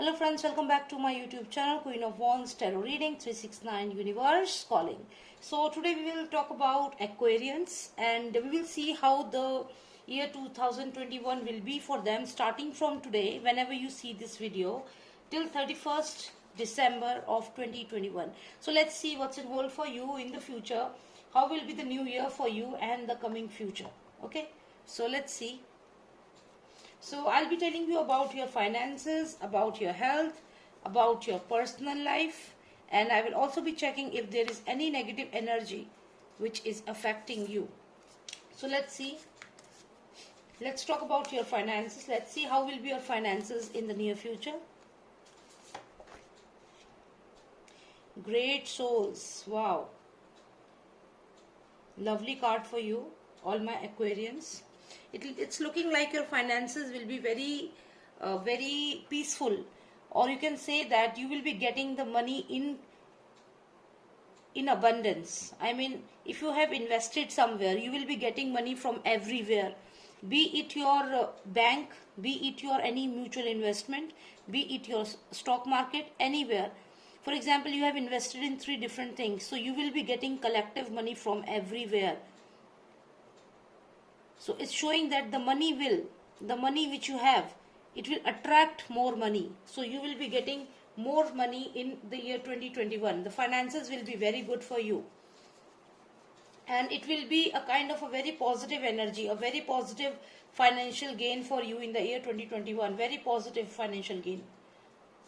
Hello friends, welcome back to my YouTube channel Queen of Wands Tarot Reading 369 Universe Calling. So today we will talk about Aquarians and we will see how the year 2021 will be for them starting from today whenever you see this video till 31st December of 2021. So let's see what's in hold for you in the future. How will be the new year for you and the coming future. Okay, so let's see. So I'll be telling you about your finances, about your health, about your personal life, and I will also be checking if there is any negative energy which is affecting you. So let's see. Let's talk about your finances. Let's see how will be your finances in the near future. Great souls. Wow. Lovely card for you, all my Aquarians. It's looking like your finances will be very peaceful, or you can say that you will be getting the money in abundance. I mean, if you have invested somewhere, you will be getting money from everywhere, be it your bank, be it your any mutual investment, be it your stock market, anywhere. For example, you have invested in 3 different things, so you will be getting collective money from everywhere. So it's showing that the money which you have, it will attract more money. So you will be getting more money in the year 2021. The finances will be very good for you. And it will be a kind of a very positive energy, a very positive financial gain for you in the year 2021. Very positive financial gain.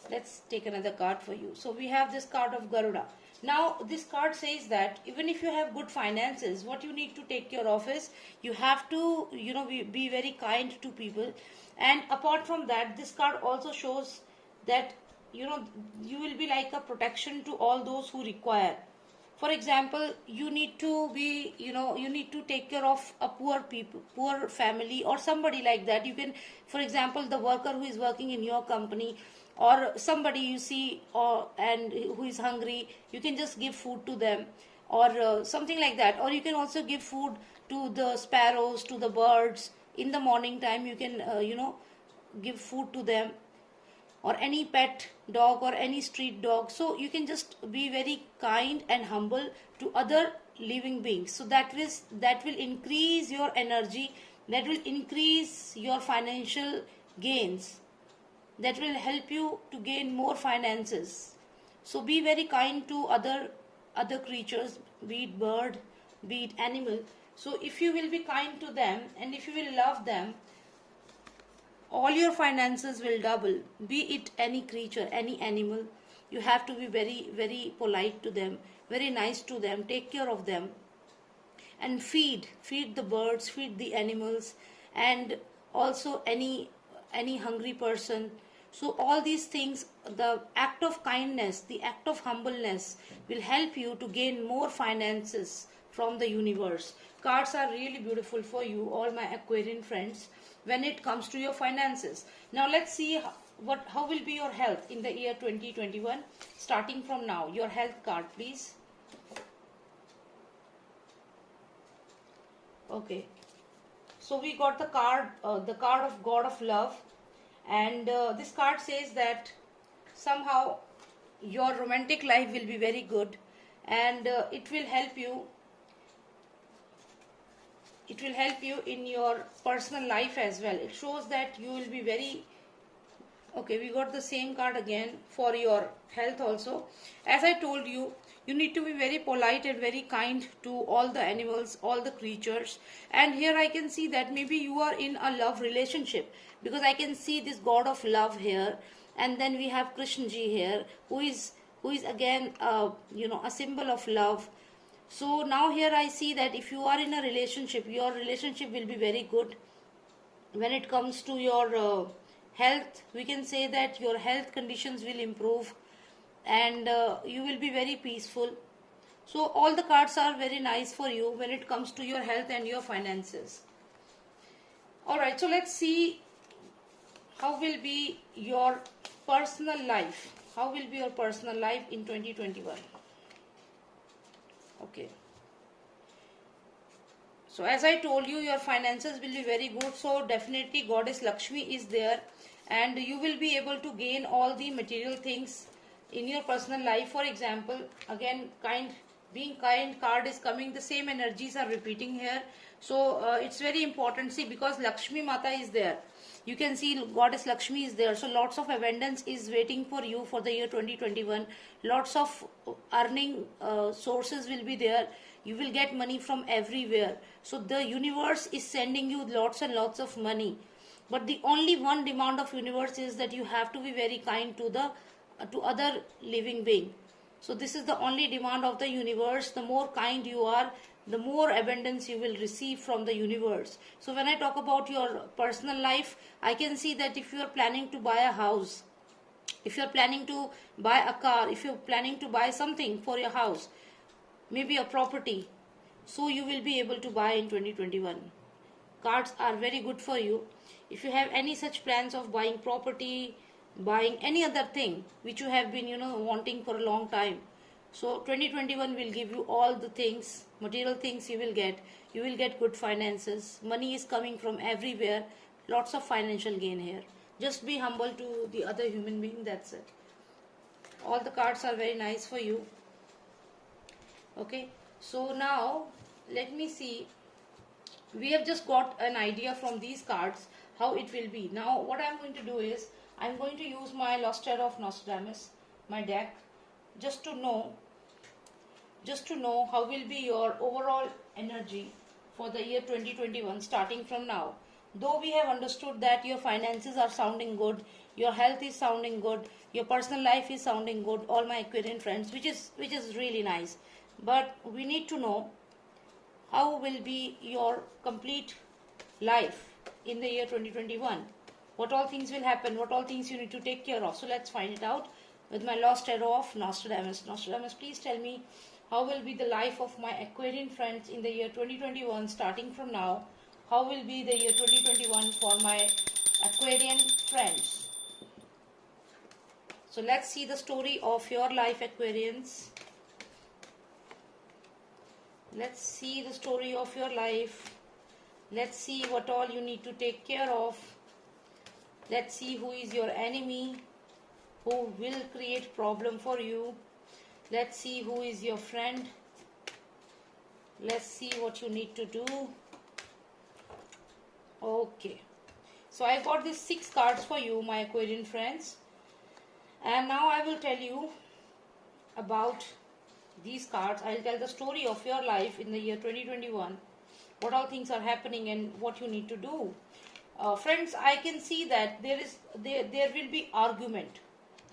Let's take another card for you. So we have this card of Garuda. Now this card says that even if you have good finances, what you need to take care of is you have to be very kind to people. And apart from that, this card also shows that you will be like a protection to all those who require. For example, you need to be you need to take care of a poor family or somebody like that. You can, for example, the worker who is working in your company, or somebody you see and who is hungry, you can just give food to them, or something like that. Or you can also give food to the sparrows, to the birds. In the morning time you can give food to them, or any pet dog or any street dog. So you can just be very kind and humble to other living beings. So that will increase your energy, that will increase your financial gains, that will help you to gain more finances. So be very kind to other creatures, be it bird, be it animal. So if you will be kind to them and if you will love them, all your finances will double. Be it any creature, any animal, you have to be very polite to them, very nice to them, take care of them, and feed the birds, feed the animals, and also any hungry person. So all these things, the act of kindness, the act of humbleness will help you to gain more finances from the universe. Cards are really beautiful for you, all my Aquarian friends, when it comes to your finances. Now let's see how will be your health in the year 2021 starting from now. Your health card, please. Okay, so we got the card of God of Love, and this card says that somehow your romantic life will be very good, and it will help you in your personal life as well. It shows that you will be very okay. We got the same card again for your health also. As I told you, you need to be very polite and very kind to all the animals, all the creatures. And here I can see that maybe you are in a love relationship, because I can see this God of Love here, and then we have Krishna ji here, who is again a symbol of love. So now here I see that if you are in a relationship, your relationship will be very good. When it comes to your health, we can say that your health conditions will improve, and you will be very peaceful. So all the cards are very nice for you when it comes to your health and your finances. Alright, so let's see how will be your personal life. How will be your personal life in 2021? Okay. So as I told you, your finances will be very good. So definitely Goddess Lakshmi is there, and you will be able to gain all the material things in your personal life. For example, again, being kind card is coming, the same energies are repeating here. So it's very important, see, because Lakshmi Mata is there, you can see goddess Lakshmi is there, so lots of abundance is waiting for you for the year 2021. Lots of earning sources will be there, you will get money from everywhere. So the universe is sending you lots and lots of money, but the only one demand of universe is that you have to be very kind to the to other living being. So this is the only demand of the universe. The more kind you are, the more abundance you will receive from the universe. So when I talk about your personal life, I can see that if you are planning to buy a house, if you are planning to buy a car, if you are planning to buy something for your house, maybe a property, so you will be able to buy in 2021. Cards are very good for you. If you have any such plans of buying property, buying any other thing which you have been wanting for a long time, so 2021 will give you all the things, material things you will get good finances, money is coming from everywhere, lots of financial gain here. Just be humble to the other human being, that's it. All the cards are very nice for you. Okay, so now let me see, we have just got an idea from these cards how it will be. Now what I'm going to do is I'm going to use my Lost Tarot of Nostradamus, my deck, just to know how will be your overall energy for the year 2021 starting from now. Though we have understood that your finances are sounding good, your health is sounding good, your personal life is sounding good, all my Aquarian friends, which is really nice, but we need to know how will be your complete life in the year 2021. What all things will happen, what all things you need to take care of. So let's find it out with my Lost Tarot of Nostradamus. Nostradamus, please tell me how will be the life of my Aquarian friends in the year 2021 starting from now. How will be the year 2021 for my Aquarian friends? So let's see the story of your life, Aquarians. Let's see the story of your life. Let's see what all you need to take care of. Let's see who is your enemy, who will create problem for you. Let's see who is your friend. Let's see what you need to do. Okay, so I got these 6 cards for you, my Aquarian friends, and now I will tell you about these cards. I'll tell the story of your life in the year 2021, what all things are happening and what you need to do. Friends, I can see that there will be argument.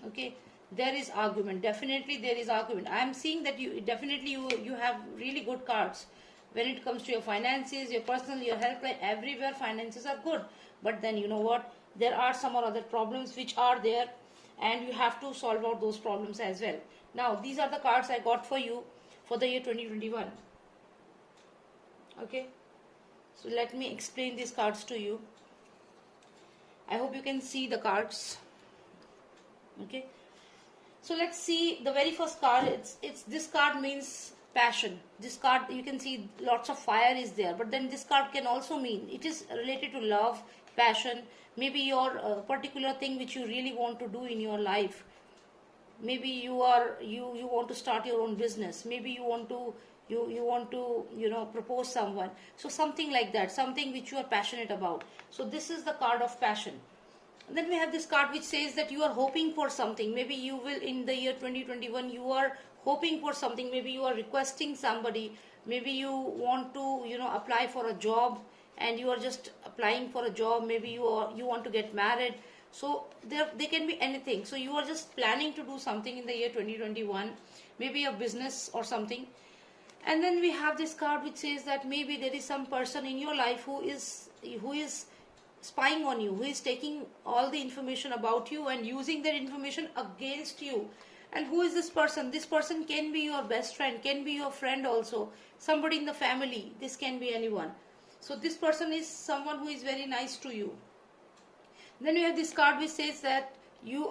Okay, there is argument, definitely there is argument. I am seeing that you have really good cards when it comes to your finances, your personal, your health, like everywhere finances are good, but then you know what, there are some or other problems which are there, and you have to solve out those problems as well. Now these are the cards I got for you for the year 2021. Okay, so let me explain these cards to you. I hope you can see the cards. Okay, so let's see the very first card. It's this card means passion. This card, you can see lots of fire is there, but then this card can also mean it is related to love, passion, maybe your particular thing which you really want to do in your life. Maybe you want to start your own business, maybe you want to propose someone, so something like that, something which you are passionate about. So this is the card of passion. And then we have this card which says that you are hoping for something. Maybe you will, in the year 2021, you are hoping for something. Maybe you are requesting somebody, maybe you want to apply for a job, and you are just applying for a job. Maybe you want to get married. So they can be anything. So you are just planning to do something in the year 2021, maybe a business or something. And then we have this card which says that maybe there is some person in your life who is spying on you, who is taking all the information about you and using that information against you. And who is this person? This person can be your best friend, can be your friend also, somebody in the family, this can be anyone. So this person is someone who is very nice to you. Then we have this card which says that you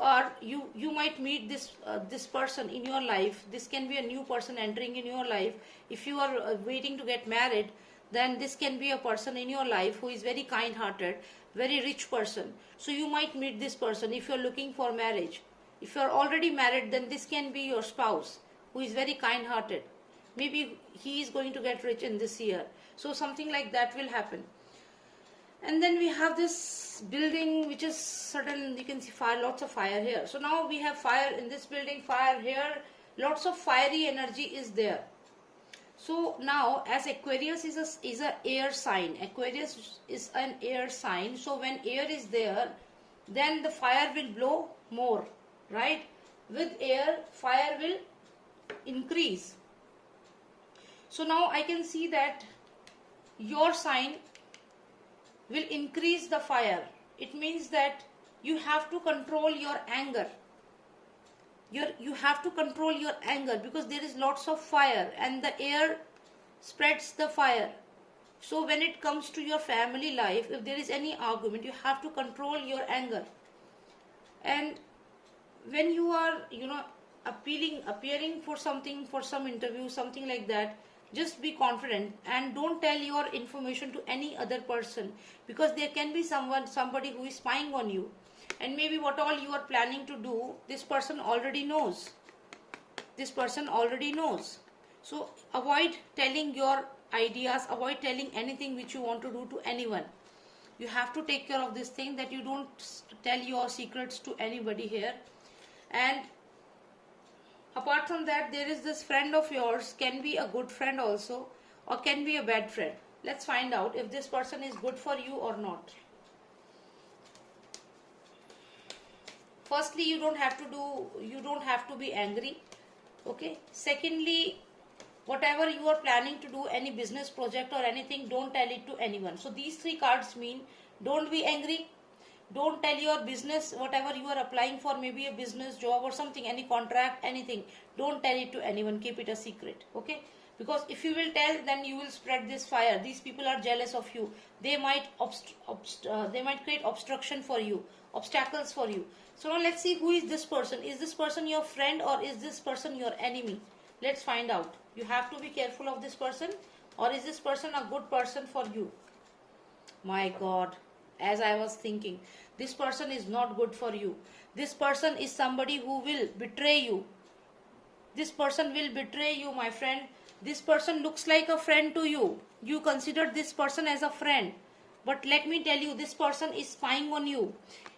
might meet this person in your life. This can be a new person entering in your life. If you are waiting to get married, then this can be a person in your life who is very kind hearted, very rich person. So you might meet this person if you're looking for marriage. If you're already married, then this can be your spouse who is very kind hearted. Maybe he is going to get rich in this year. So something like that will happen. And then we have this building which is certain, you can see fire, lots of fire here. So now we have fire in this building, fire here, lots of fiery energy is there. So now, as Aquarius is a air sign, Aquarius is an air sign. So when air is there, then the fire will blow more, right? With air, fire will increase. So now I can see that your sign will increase the fire. It means that you have to control your anger. You have to control your anger, because there is lots of fire and the air spreads the fire. So when it comes to your family life, if there is any argument, you have to control your anger. And when you are, appearing for something, for some interview, something like that, just be confident and don't tell your information to any other person, because there can be somebody who is spying on you, and maybe what all you are planning to do, this person already knows. This person already knows. So avoid telling your ideas, avoid telling anything which you want to do to anyone. You have to take care of this thing, that you don't tell your secrets to anybody here. And apart from that, there is this friend of yours, can be a good friend also, or can be a bad friend. Let's find out if this person is good for you or not. Firstly, you don't have to be angry. Okay. Secondly, whatever you are planning to do, any business project or anything, don't tell it to anyone. So these three cards mean, don't be angry, don't tell your business, whatever you are applying for, maybe a business, job or something, any contract, anything, don't tell it to anyone, keep it a secret. Okay. Because if you will tell, then you will spread this fire. These people are jealous of you. They might create obstruction for you, obstacles for you. So now let's see, who is this person? Is this person your friend or is this person your enemy? Let's find out. You have to be careful of this person, or is this person a good person for you? My God, as I was thinking, this person is not good for you. This person is somebody who will betray you. This person will betray you, my friend. This person looks like a friend to you. You consider this person as a friend. But let me tell you, this person is spying on you.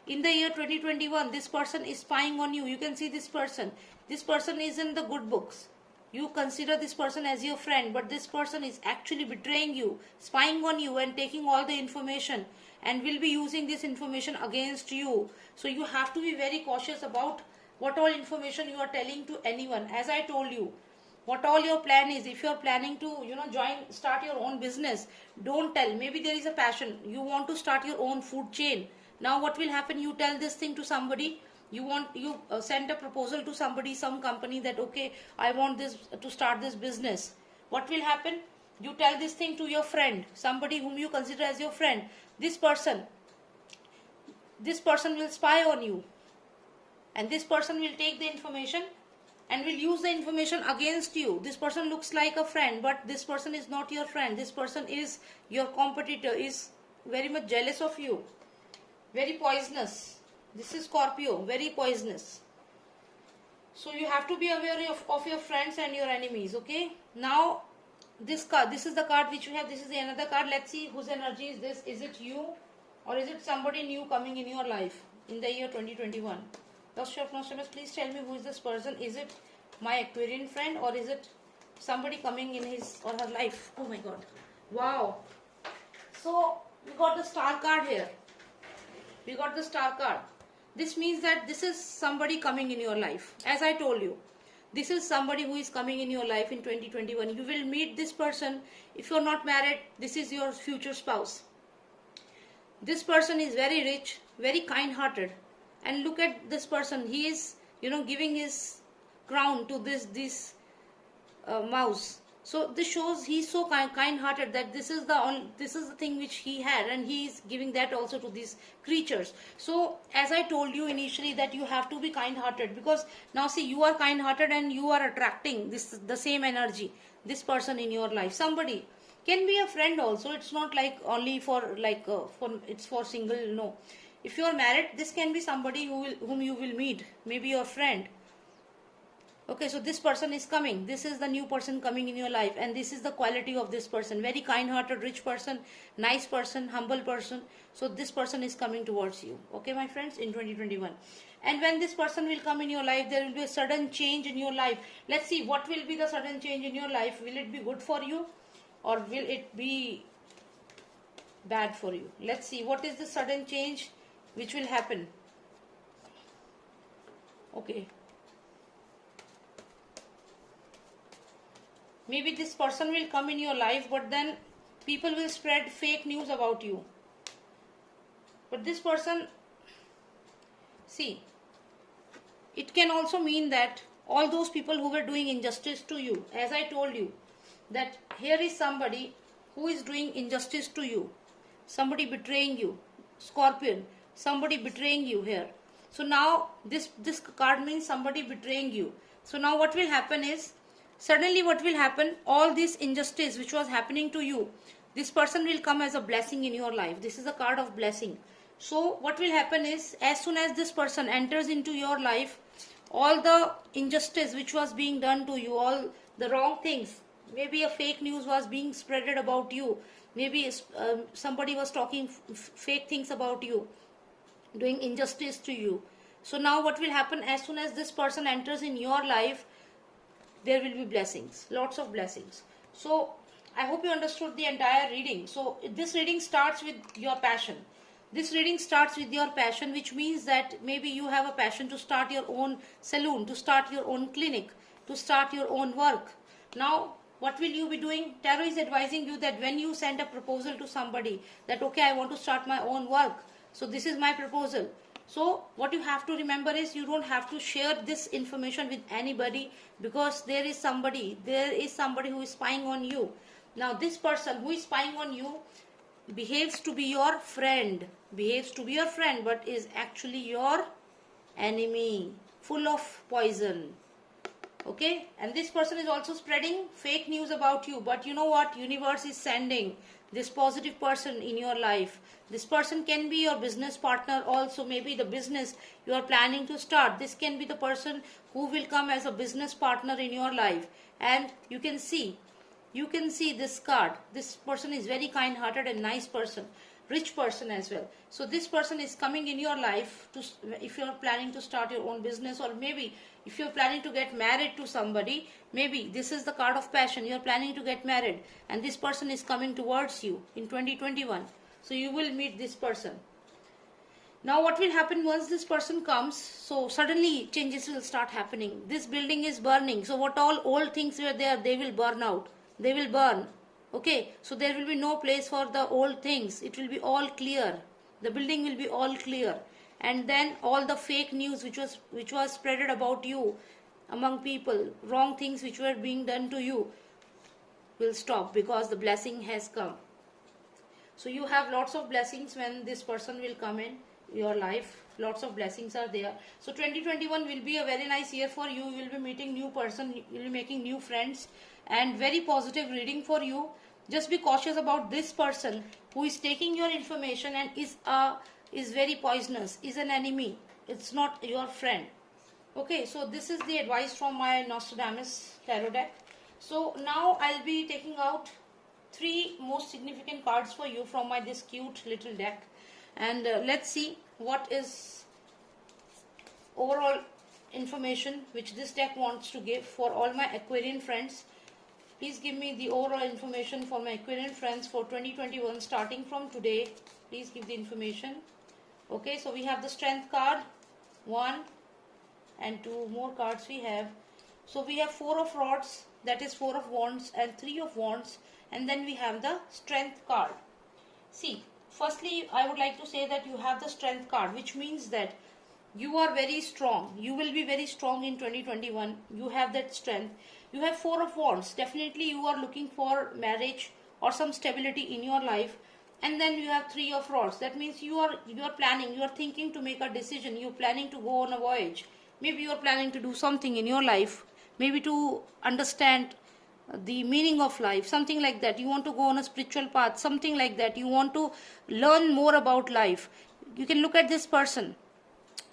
In the year 2021, this person is spying on you. You can see this person. This person is in the good books. You consider this person as your friend, but this person is actually betraying you, spying on you and taking all the information, and will be using this information against you. So you have to be very cautious about what all information you are telling to anyone. As I told you, what all your plan is, if you are planning to start your own business, don't tell. Maybe there is a passion, you want to start your own food chain. Now what will happen, you tell this thing to somebody, you send a proposal to somebody, some company, that okay, I want this to start this business. What will happen, you tell this thing to your friend, somebody whom you consider as your friend. This person will spy on you, and this person will take the information and will use the information against you. This person looks like a friend, but this person is not your friend. This person is your competitor, is very much jealous of you, very poisonous. This is Scorpio, very poisonous. So you have to be aware of your friends and your enemies. Okay. Now this card, this is the card which you have. This is the another card. Let's see whose energy is this. Is it you, or is it somebody new coming in your life in the year 2021? Please tell me, who is this person? Is it my Aquarian friend, or is it somebody coming in his or her life? Oh my God. Wow. So we got the star card here. We got the star card. This means that this is somebody coming in your life. As I told you, this is somebody who is coming in your life in 2021. You will meet this person. If you are not married, this is your future spouse. This person is very rich, very kind-hearted. And look at this person. He is, giving his crown to this mouse. So this shows he's so kind-hearted, that this is the thing which he had, and he is giving that also to these creatures. So as I told you initially, that you have to be kind-hearted, because now see, you are kind-hearted and you are attracting the same energy, this person in your life. Somebody Can be a friend also. It's not like only for like for it's for single. No, if you are married, this can be somebody whom you will meet. Maybe your friend. Okay, so this person is coming. This is the new person coming in your life, and this is the quality of this person. Very kind-hearted, rich person, nice person, humble person. So this person is coming towards you. Okay, my friends, in 2021. And when this person will come in your life, there will be a sudden change in your life. Let's see what will be the sudden change in your life. Will it be good for you, or will it be bad for you? Let's see what is the sudden change which will happen. Okay. Maybe this person will come in your life, but then people will spread fake news about you. But this person, see, it can also mean that all those people who were doing injustice to you, as I told you, that here is somebody who is doing injustice to you, somebody betraying you, Scorpion, somebody betraying you here. So now this card means somebody betraying you. So now what will happen is, suddenly what will happen, all this injustice which was happening to you, this person will come as a blessing in your life. This is a card of blessing. So what will happen is, as soon as this person enters into your life, all the injustice which was being done to you, all the wrong things, maybe a fake news was being spreaded about you, maybe somebody was talking fake things about you, doing injustice to you. So now what will happen, as soon as this person enters in your life, there will be blessings, lots of blessings. So I hope you understood the entire reading. So this reading starts with your passion. This reading starts with your passion, which means that maybe you have a passion to start your own salon, to start your own clinic, to start your own work. Now what will you be doing? Tarot is advising you that when you send a proposal to somebody, that okay, I want to start my own work, so this is my proposal. So what you have to remember is, you don't have to share this information with anybody, because there is somebody who is spying on you. Now this person who is spying on you behaves to be your friend, but is actually your enemy, full of poison. Okay, and this person is also spreading fake news about you, but you know what, universe is sending this positive person in your life. This person can be your business partner also, maybe the business you are planning to start. This can be the person who will come as a business partner in your life. And you can see this card. This person is very kind-hearted and nice person, rich person as well. So this person is coming in your life to, if you are planning to start your own business, or maybe if you are planning to get married to somebody, maybe this is the card of passion. You are planning to get married, and this person is coming towards you in 2021. So you will meet this person. Now what will happen once this person comes? So suddenly changes will start happening. This building is burning. So what all old things were there, they will burn out. They will burn. Okay, so there will be no place for the old things. It will be all clear. The building will be all clear. And then all the fake news which was spreaded about you among people, wrong things which were being done to you, will stop, because the blessing has come. So you have lots of blessings when this person will come in your life. Lots of blessings are there. So 2021 will be a very nice year for you. You will be meeting new person, you will be making new friends, and very positive reading for you. Just be cautious about this person who is taking your information and is very poisonous, is an enemy. It's not your friend. Okay, so this is the advice from my Nostradamus tarot deck. So now I'll be taking out 3 most significant cards for you from my this cute little deck, and let's see what is overall information which this deck wants to give for all my Aquarian friends. Please give me the overall information for my Aquarian friends for 2021 starting from today. Please give the information. Okay, so we have the Strength card, 1 and 2 more cards we have. So we have 4 of Rods, that is 4 of Wands, and 3 of Wands, and then we have the Strength card. See, firstly I would like to say that you have the Strength card, which means that you are very strong. You will be very strong in 2021. You have that strength. You have 4 of Wands. Definitely you are looking for marriage or some stability in your life. And then you have 3 of Rods. That means you are planning, you are thinking to make a decision. You are planning to go on a voyage. Maybe you are planning to do something in your life. Maybe to understand the meaning of life, something like that. You want to go on a spiritual path, something like that. You want to learn more about life. You can look at this person.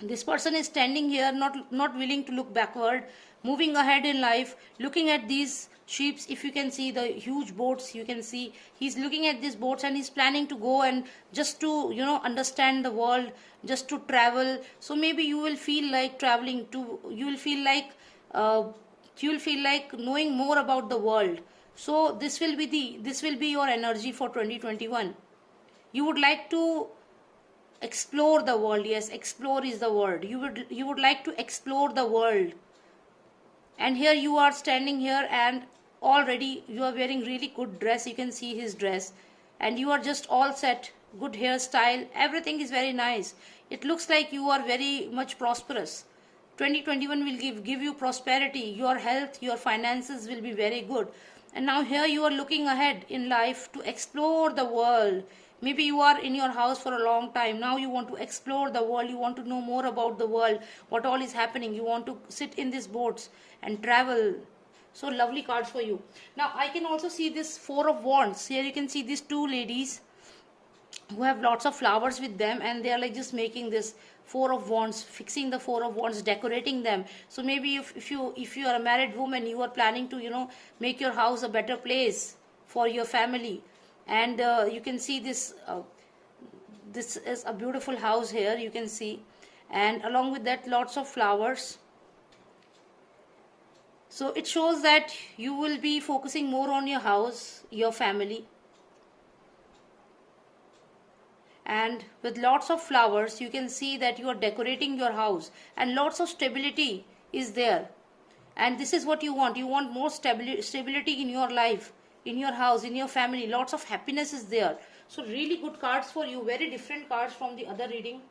This person is standing here, not willing to look backward, moving ahead in life, looking at these ships. If you can see the huge boats, you can see he's looking at these boats and he's planning to go and just to understand the world, just to travel. So maybe you will feel like traveling to, uh, you will feel like knowing more about the world. So this will be your energy for 2021. You would like to explore the world. Yes, explore is the word. You would like to explore the world. And here you are standing here, and already you are wearing really good dress. You can see his dress, and you are just all set, good hairstyle, everything is very nice. It looks like you are very much prosperous. 2021 will give you prosperity. Your health, your finances will be very good. And now here you are looking ahead in life to explore the world. Maybe you are in your house for a long time. Now you want to explore the world. You want to know more about the world, what all is happening. You want to sit in these boats and travel. So lovely cards for you. Now I can also see this Four of Wands. Here you can see these two ladies who have lots of flowers with them, and they are like just making this Four of Wands, fixing the Four of Wands, decorating them. So maybe if you are a married woman, you are planning to make your house a better place for your family. And you can see this is a beautiful house here, you can see, and along with that lots of flowers. So it shows that you will be focusing more on your house, your family. And with lots of flowers, you can see that you are decorating your house, and lots of stability is there. And this is what you want. You want more stability in your life, in your house, in your family. Lots of happiness is there. So really good cards for you, very different cards from the other reading.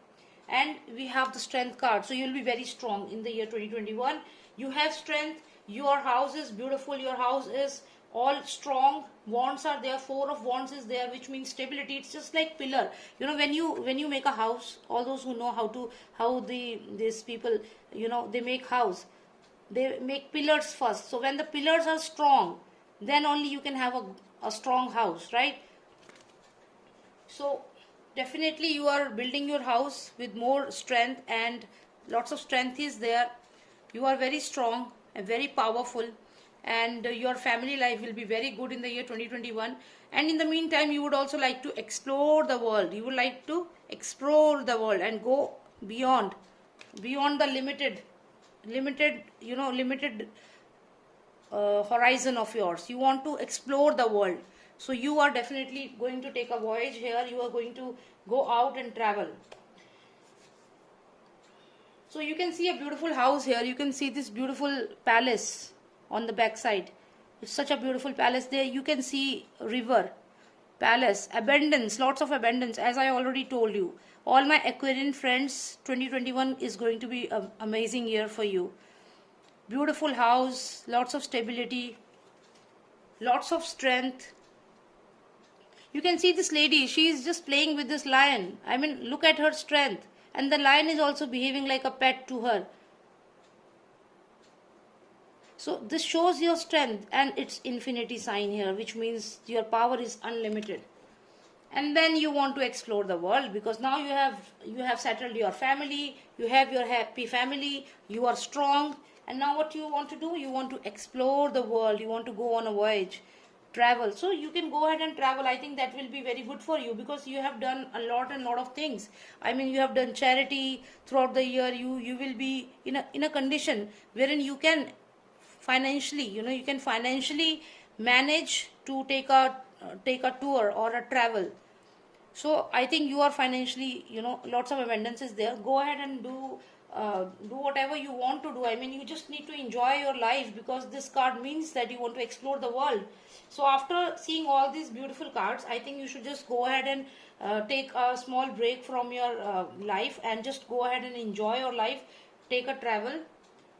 And we have the Strength card. So you will be very strong in the year 2021. You have strength. Your house is beautiful. Your house is all strong. Wands are there. Four of Wands is there, which means stability. It's just like pillar. When you make a house, all those who know how these people they make house, they make pillars first. So when the pillars are strong, then only you can have a strong house, right? So definitely you are building your house with more strength, and lots of strength is there. You are very strong and very powerful, and your family life will be very good in the year 2021. And in the meantime, you would also like to explore the world. You would like to explore the world and go beyond the limited horizon of yours. You want to explore the world. So you are definitely going to take a voyage here. You are going to go out and travel. So you can see a beautiful house here. You can see this beautiful palace on the back side. It's such a beautiful palace. There you can see river, palace, abundance, lots of abundance. As I already told you, all my Aquarian friends, 2021 is going to be an amazing year for you. Beautiful house, lots of stability, lots of strength. You can see this lady, she is just playing with this lion. I mean, look at her strength. And the lion is also behaving like a pet to her. So this shows your strength, and it's infinity sign here, which means your power is unlimited. And then you want to explore the world, because now you have settled your family, you have your happy family, you are strong. And now what you want to do? You want to explore the world. You want to go on a voyage, travel. So you can go ahead and travel. I think that will be very good for you, because you have done a lot of things. I mean, you have done charity throughout the year. You will be in a condition wherein you can financially manage to take a tour or a travel. So I think you are financially, lots of abundance is there. Go ahead and do whatever you want to do. I mean, you just need to enjoy your life, because this card means that you want to explore the world. So after seeing all these beautiful cards, I think you should just go ahead and take a small break from your life, and just go ahead and enjoy your life. Take a travel.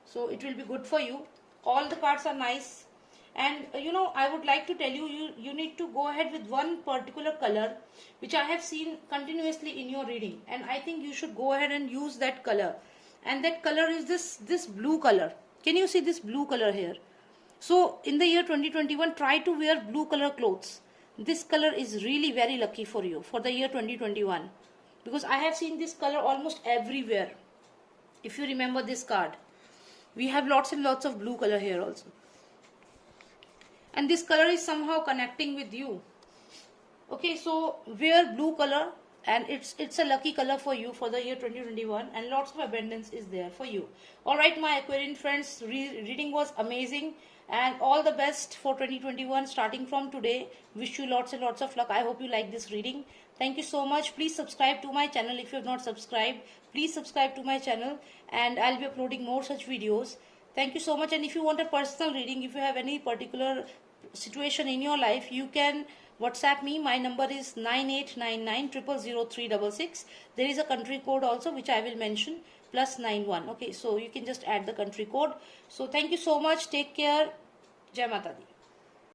So it will be good for you. All the cards are nice. And I would like to tell you need to go ahead with one particular color, which I have seen continuously in your reading, and I think you should go ahead and use that color. And that color is this blue color. Can you see this blue color here? So in the year 2021, try to wear blue color clothes. This color is really very lucky for you for the year 2021, because I have seen this color almost everywhere. If you remember this card, we have lots and lots of blue color here also. And this color is somehow connecting with you. Okay, so wear blue color, and it's a lucky color for you for the year 2021, and lots of abundance is there for you. All right, my Aquarian friends, reading was amazing, and all the best for 2021 starting from today. Wish you lots and lots of luck. I hope you like this reading. Thank you so much. Please subscribe to my channel if you have not subscribed. Please subscribe to my channel, and I'll be uploading more such videos. Thank you so much. And if you want a personal reading, if you have any particular situation in your life, you can WhatsApp me. My number is 9899000366. There is a country code also which I will mention, +91. Okay, so you can just add the country code. So thank you so much. Take care. Jai Mata Di.